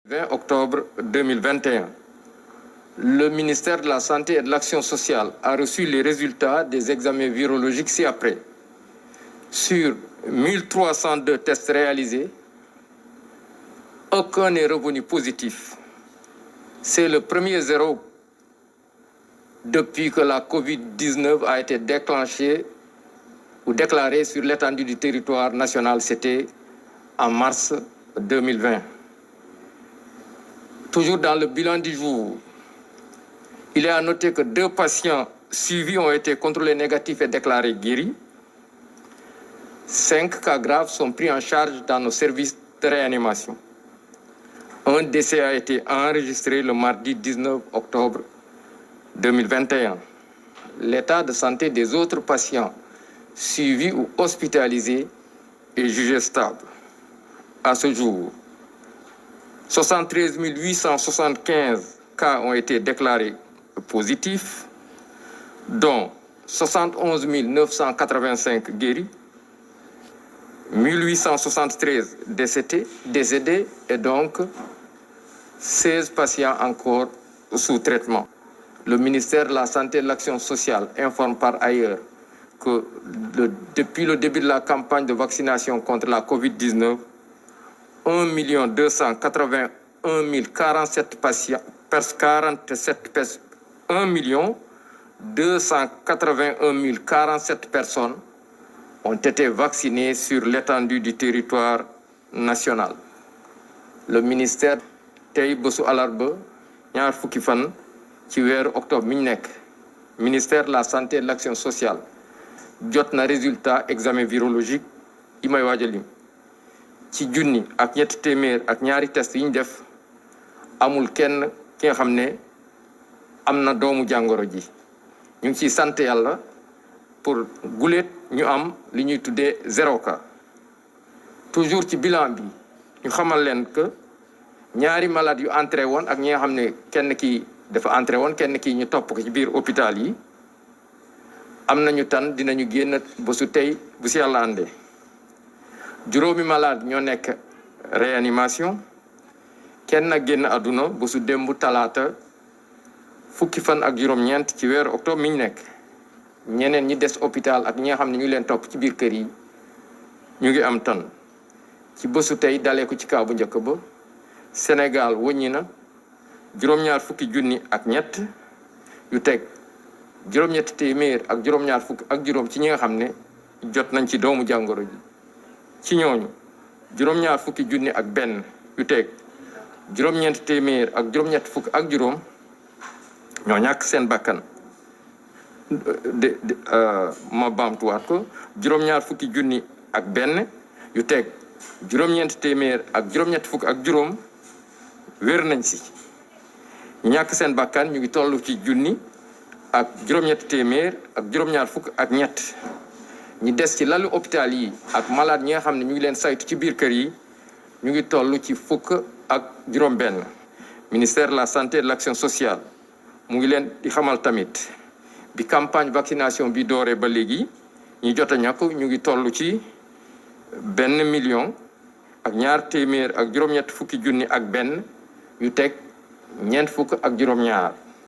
20 octobre 2021, le ministère de la Santé et de l'Action sociale a reçu les résultats des examens virologiques ci-après. Sur 1302 tests réalisés, aucun n'est revenu positif. C'est le premier zéro depuis que la COVID-19 a été déclenchée ou déclarée sur l'étendue du territoire national. C'était en mars 2020. Toujours dans le bilan du jour, il est à noter que 2 patients suivis ont été contrôlés négatifs et déclarés guéris. 5 cas graves sont pris en charge dans nos services de réanimation. Un décès a été enregistré le mardi 19 octobre 2021. L'état de santé des autres patients suivis ou hospitalisés est jugé stable. À ce jour, 73 875 cas ont été déclarés positifs, dont 71 985 guéris, 1873 décédés et donc 16 patients encore sous traitement. Le ministère de la Santé et de l'Action sociale informe par ailleurs que depuis le début de la campagne de vaccination contre la COVID-19, 1 281 047 patients, 1 281 047 personnes ont été vaccinées sur l'étendue du territoire national. Le ministère tey bésu alarba ñaar fukki fan ci weeru octobre mi ñu nekk ministère de la santé et de l'action sociale jot na résultat examen virologique yi may waaj a lim ci junni ak ñetti téeméer ak ñaari test yi ñu def amul kenn ki nga xam ne am na doomu jàngoro ji ñu ngi ciy sant yàlla pour guléet ñu am li ñuy tuddee 0 cas. Toujours ci bilan bi ñu xamal leen que ñaari malade yu entré woon ak ñi nga xam ne kenn ki dafa entré woon kenn ki ñu topp ko ci biir hôpital yi am nañu tan dinañu génn bésu tey bu si yàlla àndee. Juróomi malade ñoo nekk réanimation kenn a génn àdduna bésu démb talaata fukki fan ak juróom-ñeent ci weeru octobre mi ñu nekk. ñeneen ñi des hôpital ak ñi nga xam ne ñu leen topp ci biir kër yi ñu ngi am tan ci bésu tey dalee ko ci kaw bu njëkk ba Sénégal wëññi na juróom-ñaar fukki junni ak ñett yu teg juróom-ñetti téeméer ak juróom-ñaar fukki ak juróom ci ñi nga xam ne jot nañ ci doomu jàngoro ji ci ñooñu juróom-ñaar fukki junni ak benn yu teg juróom-ñeenti téeméer ak juróom-ñetti fukk ak juróom ñoo ñàkk seen bakkan ma baamtuwaat ko juróom-ñaar fukki junni ak benn yu teg juróom-ñeenti téeméer ak juróom-ñetti fukk ak juróom wér nañ si ñàkk seen bakkan ñu ngi toll ci junni ak juróom-ñetti téeméer ak juróom-ñaar fukk ak ñett ñi des ci lalu hôpital yi ak malade ñi nga xam ne ñu ngi leen saytu ci biir kër yi ñu ngi toll ci fukk ak juróom benn ministère de la santé et de l'action sociale mu ngi leen di xamal tamit bi campagne vaccination bi dooree ba léegi ñi jot a ñàkk ñu ngi toll ci 1 million ak ñaar téeméer ak juróom-ñett fukki junni ak benn yu teg ñeent fukk ak juróom-ñaar